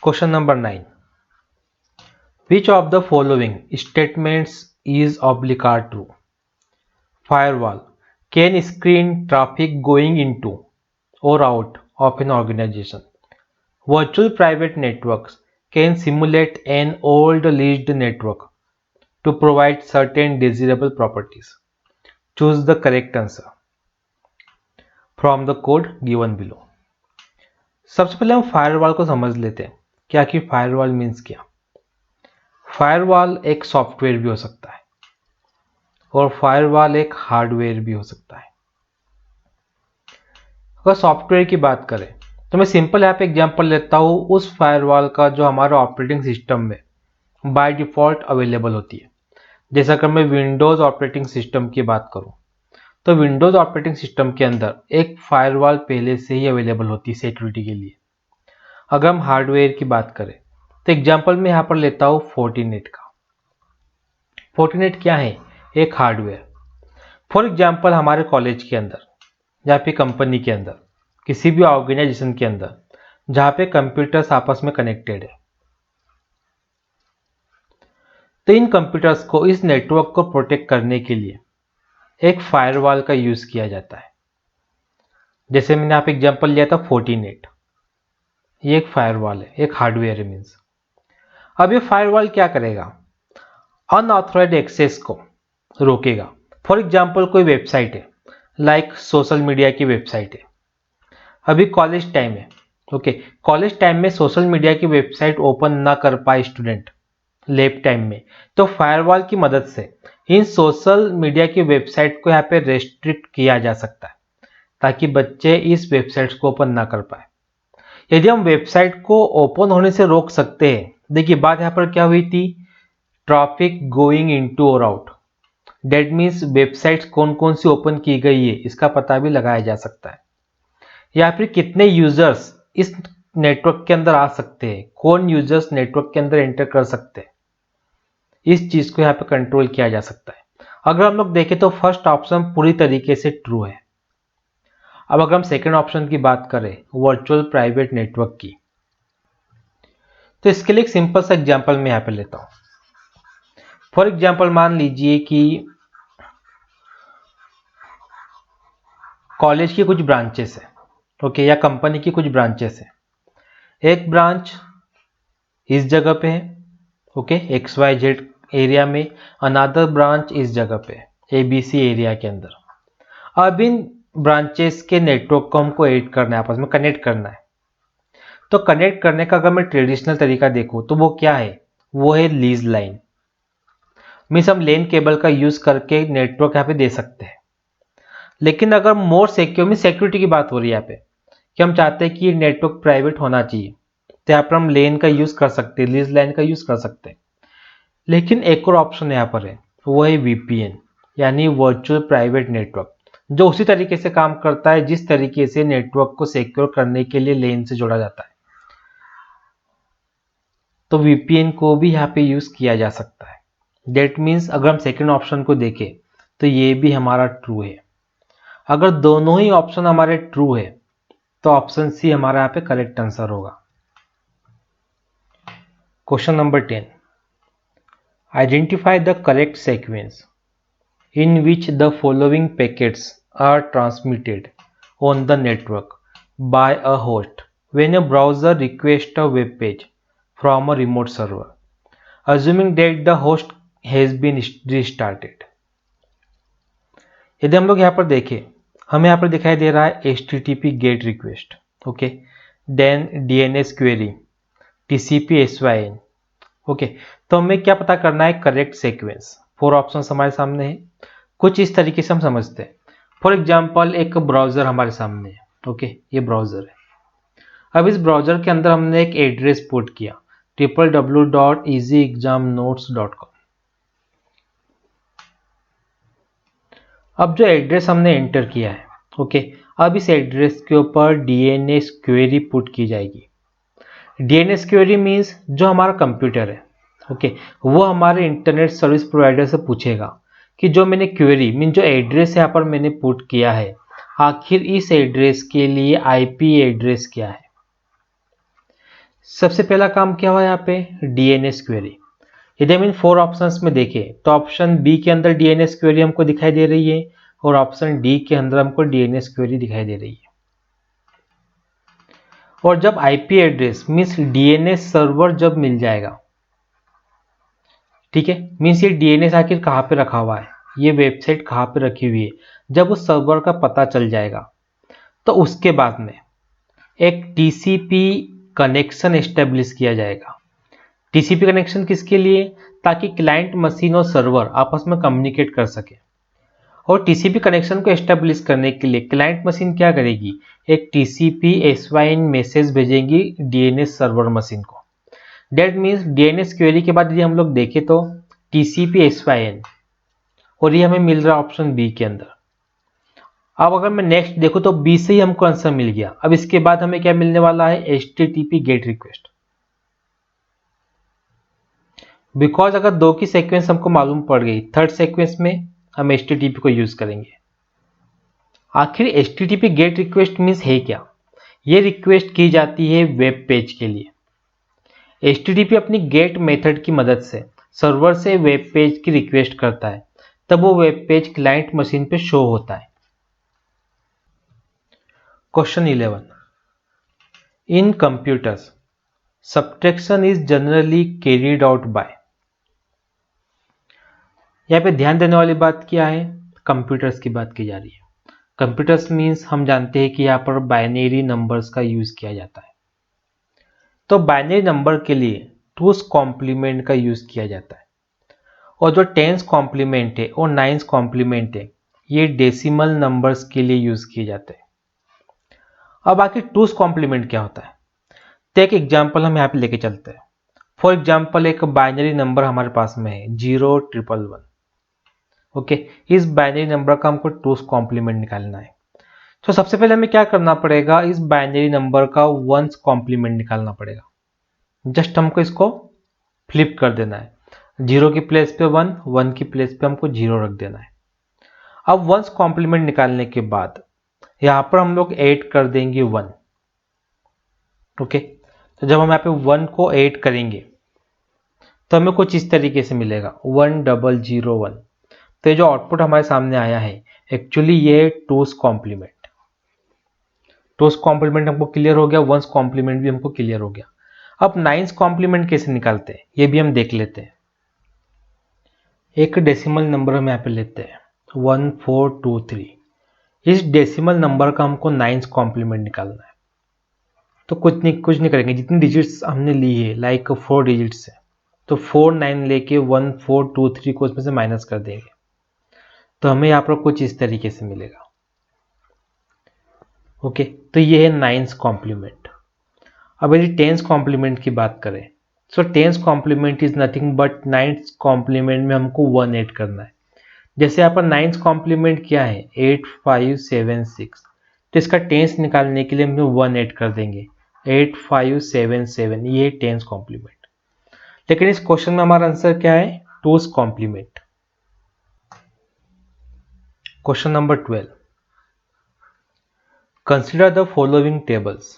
Question number 9. Which of the following statements is obligatory true? Firewall can screen traffic going into or out of an organization. Virtual private networks can simulate an old leased network to provide certain desirable properties. Choose the correct answer from the code given below. सबसे पहले हम firewall को समझ लेते हैं क्या कि firewall means क्या। फायरवॉल एक सॉफ्टवेयर भी हो सकता है और फायरवॉल एक हार्डवेयर भी हो सकता है। अगर सॉफ्टवेयर की बात करें तो मैं सिंपल यहाँ पे एग्जांपल लेता हूँ उस फायरवॉल का जो हमारा ऑपरेटिंग सिस्टम में बाय डिफॉल्ट अवेलेबल होती है। जैसा कि मैं विंडोज़ ऑपरेटिंग सिस्टम की बात करूँ तो विंडोज़ ऑपरेटिंग सिस्टम के अंदर एक फायरवॉल पहले से ही अवेलेबल होती है सिक्योरिटी के लिए। अगर हम हार्डवेयर की बात करें तो एग्जांपल में यहाँ पर लेता हूँ फोर्टिनेट का। फोर्टिनेट क्या है? एक हार्डवेयर। फॉर एग्जांपल हमारे कॉलेज के अंदर या फिर कंपनी के अंदर किसी भी ऑर्गेनाइजेशन के अंदर जहाँ पे कंप्यूटर्स आपस में कनेक्टेड है, तो इन कंप्यूटर्स को इस नेटवर्क को प्रोटेक्ट करने के लिए एक फायरवॉल का यूज किया जाता है। जैसे मैंने यहाँ पे एग्जांपल लिया था फोर्टिनेट, ये एक फायरवॉल है, एक हार्डवेयर है मीन्स। अब ये फायरवॉल क्या करेगा? अनऑथराइज्ड एक्सेस को रोकेगा। फॉर एग्जांपल कोई वेबसाइट है, लाइक सोशल मीडिया की वेबसाइट है, अभी कॉलेज टाइम है, ओके, कॉलेज टाइम में सोशल मीडिया की वेबसाइट ओपन ना कर पाए स्टूडेंट लैब टाइम में, तो फायरवॉल की मदद से इन सोशल मीडिया की वेबसाइट को यहाँ पे रेस्ट्रिक्ट किया जा सकता है ताकि बच्चे इस वेबसाइट को ओपन ना कर पाए। यदि हम वेबसाइट को ओपन होने से रोक सकते हैं, देखिए बात यहाँ पर क्या हुई थी, ट्रैफिक गोइंग इनटू और आउट, डेट मीन्स वेबसाइट्स कौन कौन सी ओपन की गई है इसका पता भी लगाया जा सकता है, या फिर कितने यूजर्स इस नेटवर्क के अंदर आ सकते हैं, कौन यूजर्स नेटवर्क के अंदर एंटर कर सकते हैं, इस चीज को यहाँ पे कंट्रोल किया जा सकता है। अगर हम लोग देखें तो फर्स्ट ऑप्शन पूरी तरीके से ट्रू है। अब अगर हम सेकेंड ऑप्शन की बात करें वर्चुअल प्राइवेट नेटवर्क की, तो इसके लिए एक सिंपल सा एग्जांपल मैं यहाँ पे लेता हूँ। फॉर एग्जांपल मान लीजिए कि कॉलेज की कुछ ब्रांचेस है, ओके, या कंपनी की कुछ ब्रांचेस है। एक ब्रांच इस जगह पे है, ओके, XYZ एरिया में, अनदर ब्रांच इस जगह पे है, ABC एरिया के अंदर। अब इन ब्रांचेस के नेटवर्क को हमको ऐड करना है, आपस में कनेक्ट करना है। तो कनेक्ट करने का अगर मैं ट्रेडिशनल तरीका देखूं तो वो क्या है, वो है लीज लाइन। मीन्स हम लेन केबल का यूज करके नेटवर्क यहाँ पे दे सकते हैं। लेकिन अगर मोर सिक्योर, मीन सिक्योरिटी की बात हो रही है यहाँ पे कि हम चाहते हैं कि ये नेटवर्क प्राइवेट होना चाहिए, तो यहाँ पर हम लेन का यूज कर सकते हैं, लीज लाइन का यूज कर सकते हैं। लेकिन एक और ऑप्शन यहाँ पर है, वो है VPN यानी वर्चुअल प्राइवेट नेटवर्क, जो उसी तरीके से काम करता है जिस तरीके से नेटवर्क को सिक्योर करने के लिए लेन से जोड़ा जाता है। तो VPN को भी यहाँ पे यूज किया जा सकता है। डेट मीन्स अगर हम सेकेंड ऑप्शन को देखें तो ये भी हमारा ट्रू है। अगर दोनों ही ऑप्शन हमारे ट्रू है तो ऑप्शन सी हमारा यहाँ पे करेक्ट आंसर होगा। Question number 10, identify the correct sequence in which the following packets are transmitted on the network by a host when a browser requests a web page from a remote server, assuming that the host has been restarted। यदि हम लोग यहाँ पर देखें, हमें यहाँ पर दिखाई दे रहा है HTTP get request, okay, then DNS query, TCP SYN, okay. तो हमें क्या पता करना है, करेक्ट सीक्वेंस। 4 ऑप्शन हमारे सामने है, कुछ इस तरीके से हम समझते हैं। फॉर एग्जाम्पल एक ब्राउजर हमारे सामने है, ओके, ये ब्राउजर है। अब इस ब्राउजर के अंदर हमने एक एड्रेस पुट किया www.easyexamnotes.com। अब जो एड्रेस हमने एंटर किया है, ओके, अब इस एड्रेस के ऊपर DNS क्वेरी पुट की जाएगी। DNS क्वेरी मीन्स जो हमारा कंप्यूटर है, ओके, वो हमारे इंटरनेट सर्विस प्रोवाइडर से पूछेगा कि जो मैंने क्वेरी मीन जो एड्रेस यहाँ पर मैंने पुट किया है, आखिर इस एड्रेस के लिए IP एड्रेस क्या है। सबसे पहला काम क्या हुआ यहाँ पे, डीएनएस क्वेरी। यदि हम इन 4 ऑप्शंस में देखें तो ऑप्शन बी के अंदर डीएनएस क्वेरी हमको दिखाई दे रही है और ऑप्शन डी के अंदर हमको डीएनएस क्वेरी दिखाई दे रही है। और जब IP address means DNS server जब मिल जाएगा, ठीक है, मीन्स ये डीएनएस आखिर कहाँ पे रखा हुआ है, ये वेबसाइट कहाँ पे रखी हुई है, जब उस सर्वर का पता चल जाएगा तो उसके बाद में एक टीसीपी कनेक्शन एस्टेब्लिश किया जाएगा। टीसीपी कनेक्शन किसके लिए, ताकि क्लाइंट मशीन और सर्वर आपस में कम्युनिकेट कर सके। और टीसीपी कनेक्शन को एस्टेब्लिश करने के लिए क्लाइंट मशीन क्या करेगी, एक टीसीपी SYN मैसेज भेजेंगी डीएनएस सर्वर मशीन को। डेट मीन्स डीएनएस क्वेरी के बाद यदि हम लोग देखें तो टीसीपी SYN, और ये हमें मिल रहा है ऑप्शन बी के अंदर। अब अगर मैं नेक्स्ट देखूं तो बी से ही हमको आंसर मिल गया। अब इसके बाद हमें क्या मिलने वाला है, HTTP गेट रिक्वेस्ट। बिकॉज अगर 2 की सीक्वेंस हमको मालूम पड़ गई, थर्ड सीक्वेंस में हम HTTP को यूज करेंगे। आखिर HTTP गेट रिक्वेस्ट मीन्स है क्या, ये रिक्वेस्ट की जाती है वेब पेज के लिए। HTTP अपनी गेट मेथड की मदद से सर्वर से वेब पेज की रिक्वेस्ट करता है, तब वो वेब पेज क्लाइंट मशीन पे शो होता है। Question 11, in computers subtraction is generally carried out by. यहाँ पे ध्यान देने वाली बात क्या है, कंप्यूटर्स की बात की जा रही है। कंप्यूटर्स मीन्स हम जानते हैं कि यहाँ पर बाइनरी नंबर्स का यूज किया जाता है। तो बाइनरी नंबर के लिए टूस कॉम्प्लीमेंट का यूज किया जाता है, और जो टेंस कॉम्प्लीमेंट है और नाइन्स कॉम्प्लीमेंट है ये डेसिमल नंबर्स के लिए यूज किए जाते हैं। अब आखिर टूस कॉम्प्लीमेंट क्या होता है, तो एक एग्जाम्पल हम यहाँ पे लेके चलते हैं। फॉर एग्जाम्पल एक बाइनरी नंबर हमारे पास में है 01111। ओके, इस बाइनरी नंबर का हमको टूस कॉम्प्लीमेंट निकालना है। तो सबसे पहले हमें क्या करना पड़ेगा, इस बाइनरी नंबर का वंस कॉम्प्लीमेंट निकालना पड़ेगा। जस्ट हमको इसको फ्लिप कर देना है, 0 की प्लेस पे 1, 1 की प्लेस पे हमको 0 रख देना है। अब वंस कॉम्प्लीमेंट निकालने के बाद यहाँ पर हम लोग ऐड कर देंगे 1। ओके, तो जब हम यहाँ पे 1 को ऐड करेंगे तो हमें कुछ इस तरीके से मिलेगा 1001। तो ये जो आउटपुट हमारे सामने आया है एक्चुअली ये है टूस कॉम्प्लीमेंट। टूस कॉम्प्लीमेंट हमको क्लियर हो गया, वंस कॉम्प्लीमेंट भी हमको क्लियर हो गया। अब नाइन्स कॉम्प्लीमेंट कैसे निकालते हैं ये भी हम देख लेते हैं। एक डेसिमल नंबर हम यहाँ पे लेते हैं 1423। इस डेसिमल नंबर का हमको नाइन्स कॉम्प्लीमेंट निकालना है। तो कुछ नहीं करेंगे, जितनी डिजिट्स हमने ली है लाइक 4 डिजिट्स है, तो 49 लेके 1423 को उसमें से माइनस कर देंगे, तो हमें यहाँ पर कुछ इस तरीके से मिलेगा। ओके, तो ये है नाइन्स कॉम्प्लीमेंट। अब यदि टेंस कॉम्प्लीमेंट की बात करें, so ten's complement is nothing but nine's complement में हमको 1 ऐड करना है। जैसे यहाँ पर नाइन्स कॉम्प्लीमेंट क्या है 8576, तो इसका टेंस निकालने के लिए हम 1 ऐड कर देंगे 8577, ये टेंस कॉम्प्लीमेंट। लेकिन इस क्वेश्चन में हमारा आंसर क्या है, two's complement. Question number 12, consider the following tables.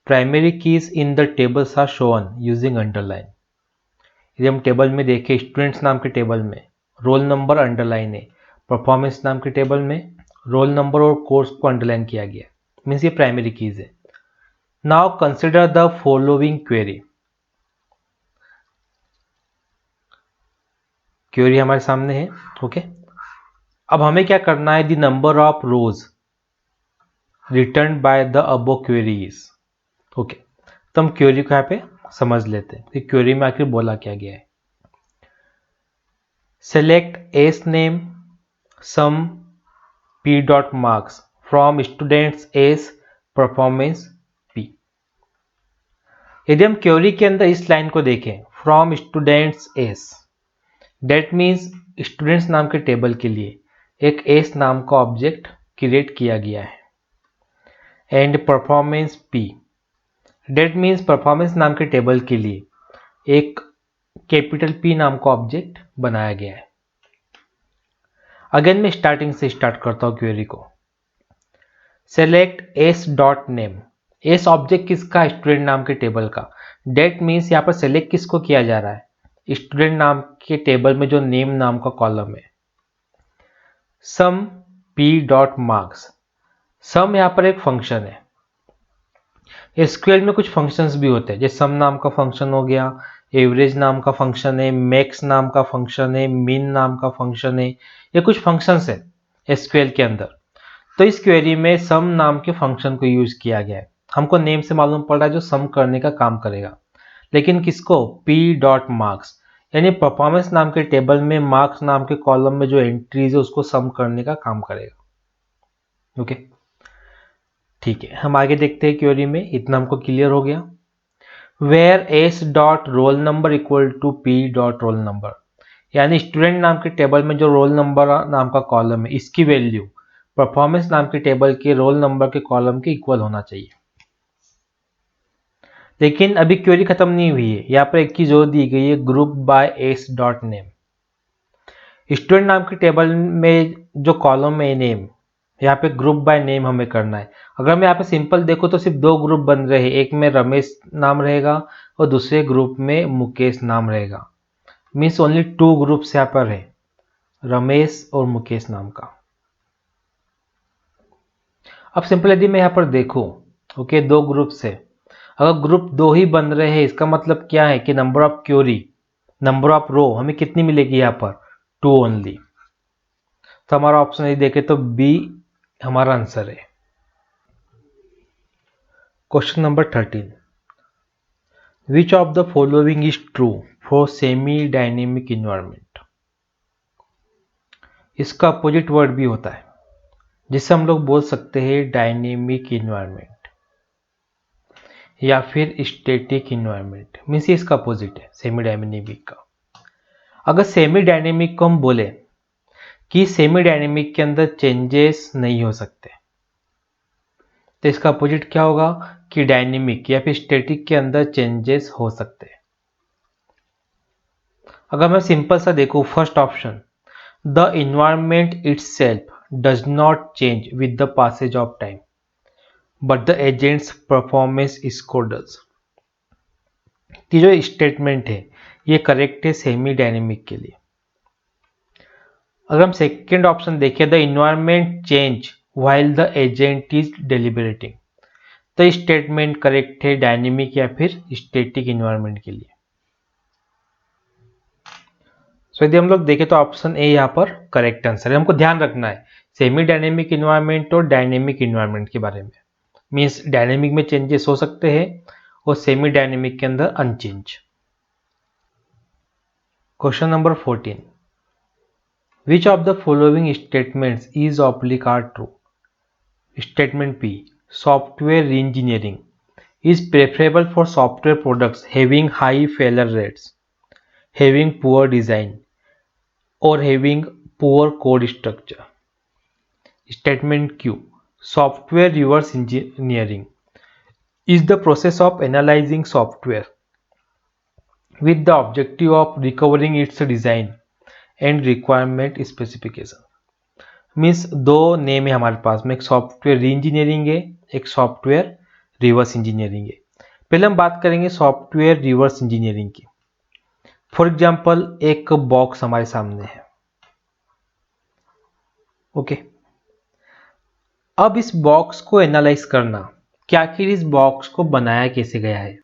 Primary keys in the tables are shown using underline. यदि हम टेबल में देखें, स्टूडेंट्स नाम के टेबल में रोल नंबर अंडरलाइन है, परफॉर्मेंस नाम के टेबल में रोल नंबर और कोर्स को अंडरलाइन किया गया, मीन्स ये प्राइमरी कीज है। Now consider the following query. Query हमारे सामने है। ओके, अब हमें क्या करना है, the number of rose return by the above query is. Okay, तो हम क्वेरी को यहाँ पे समझ लेते हैं कि क्वेरी में आखिर बोला क्या गया है। Select S name sum p dot marks from students S performance p। यदि हम क्वेरी के अंदर इस लाइन को देखें from students S, that means students नाम के टेबल के लिए एक एस नाम का ऑब्जेक्ट क्रिएट किया गया है, and performance p, that means performance नाम के टेबल के लिए एक कैपिटल P नाम का ऑब्जेक्ट बनाया गया है। अगेन मैं स्टार्टिंग से स्टार्ट करता हूं क्वेरी को। Select S dot name, S object किसका, स्टूडेंट नाम के टेबल का। डेट मीन्स यहाँ पर सेलेक्ट किसको किया जा रहा है, स्टूडेंट नाम के टेबल में जो नेम नाम का कॉलम है। सम पी डॉट मार्क्स, सम यहाँ पर एक फंक्शन है। एसक्यूएल में कुछ फंक्शंस भी होते हैं, जैसे सम नाम का फंक्शन हो गया, एवरेज नाम का फंक्शन है, मैक्स नाम का फंक्शन है, मीन नाम का फंक्शन है, ये कुछ फंक्शंस है एसक्यूएल के अंदर। तो इस क्वेरी में सम नाम के फंक्शन को यूज किया गया है। हमको नेम से मालूम पड़ रहा है जो सम करने का काम करेगा, लेकिन किसको, पी डॉट मार्क्स, यानी परफॉर्मेंस नाम के टेबल में मार्क्स नाम के कॉलम में जो एंट्रीज है उसको सम करने का काम करेगा। ओके, ठीक है, हम आगे देखते हैं क्वेरी में। इतना हमको क्लियर हो गया। Where S dot roll number equal to P dot roll number, यानी स्टूडेंट नाम के टेबल में जो रोल नंबर नाम का कॉलम है, इसकी वैल्यू परफॉर्मेंस नाम के टेबल के रोल नंबर के कॉलम के इक्वल होना चाहिए। लेकिन अभी क्वेरी खत्म नहीं हुई है, यहाँ पर एक चीज और दी गई है, group by S dot name. Student नाम के टेबल में जो कॉलम है नेम, यहाँ पे ग्रुप बाय नेम हमें करना है। अगर मैं यहाँ पे सिंपल देखो तो सिर्फ दो ग्रुप बन रहे हैं, एक में रमेश नाम रहेगा और दूसरे ग्रुप में मुकेश नाम रहेगा। मीन्स ओनली टू ग्रुप्स यहाँ पर है, रमेश और मुकेश नाम का। अब सिंपल यदि मैं यहाँ पर देखूं, ओके, दो ग्रुप से, अगर ग्रुप दो ही बन रहे हैं, इसका मतलब क्या है कि number of query, number of row हमें कितनी मिलेगी यहाँ पर, 2 ओनली। तो हमारा ऑप्शन यदि देखें तो बी हमारा आंसर है। Question number 13, which of the following is true for semi dynamic environment. इसका अपोजिट वर्ड भी होता है, जिससे हम लोग बोल सकते हैं डायनेमिक इन्वायरमेंट या फिर स्टैटिक इन्वायरमेंट। मीन्स इसका अपोजिट है सेमी डायनेमिक का। अगर सेमी डायनेमिक को हम बोले कि सेमी डायनेमिक के अंदर चेंजेस नहीं हो सकते, तो इसका अपोजिट क्या होगा कि डायनेमिक या फिर स्टैटिक के अंदर चेंजेस हो सकते हैं। अगर मैं सिंपल सा देखूं, first option, the environment itself does not change with the passage of time but the agents performance इसको डज। कि जो स्टेटमेंट है ये करेक्ट है सेमी डायनेमिक के लिए। अगर हम सेकेंड ऑप्शन देखें, the environment change while the agent is deliberating, तो स्टेटमेंट करेक्ट है डायनेमिक या फिर स्टैटिक इन्वायरमेंट के लिए। सो यदि हम लोग देखें तो ऑप्शन ए यहाँ पर करेक्ट आंसर है। हमको ध्यान रखना है सेमी डायनेमिक इन्वायरमेंट और डायनेमिक इन्वायरमेंट के बारे में। मीन्स डायनेमिक में चेंजेस हो सकते हैं और सेमी डायनेमिक के अंदर unchanged. Question number 14, which of the following statements is oblique are true. Statement P, software engineering is preferable for software products having high failure rates, having poor design, or having poor code structure. Statement Q, software reverse engineering is the process of analyzing software with the objective of recovering its design and requirement specification. Means दो name है हमारे पास में, एक software री engineering है, एक software reverse engineering है। पहले हम बात करेंगे सॉफ्टवेयर रिवर्स इंजीनियरिंग की। फॉर एग्जांपल एक बॉक्स हमारे सामने है, ओके। अब इस बॉक्स को एनालाइज करना कि आखिर इस बॉक्स को बनाया कैसे गया है।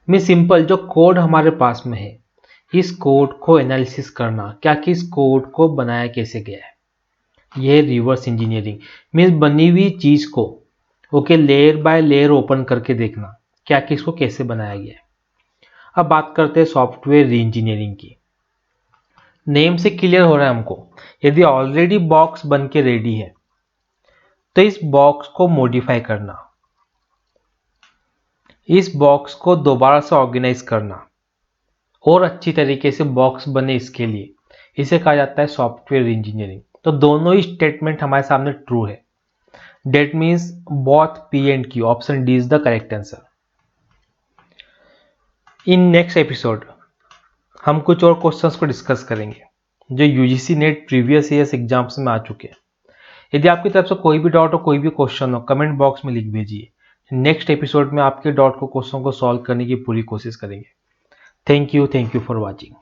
मैं सिंपल जो कोड हमारे पास में है, इस कोड को एनालिसिस करना कि आखिर इस कोड को बनाया कैसे गया है, यह रिवर्स इंजीनियरिंग। मीन्स बनी हुई चीज को okay layer by layer open करके देखना क्या कि इसको कैसे बनाया गया है। अब बात करते हैं सॉफ्टवेयर री इंजीनियरिंग की। नेम से क्लियर हो रहा है हमको, यदि ऑलरेडी बॉक्स बन के रेडी है तो इस बॉक्स को मॉडिफाई करना, इस बॉक्स को दोबारा से ऑर्गेनाइज करना और अच्छी तरीके से बॉक्स बने, इसके लिए इसे कहा जाता है सॉफ्टवेयर इंजीनियरिंग। तो दोनों ही स्टेटमेंट हमारे सामने ट्रू है। That means both P and Q, option D is the correct answer. In next episode हम कुछ और क्वेश्चंस को डिस्कस करेंगे जो UGC net previous years exams में आ चुके हैं। यदि आपकी तरफ से कोई भी डाउट हो, कोई भी क्वेश्चन हो, कमेंट बॉक्स में लिख भेजिए। नेक्स्ट एपिसोड में आपके डॉट को क्वेश्चन को सॉल्व करने की पूरी कोशिश करेंगे। Thank you for watching.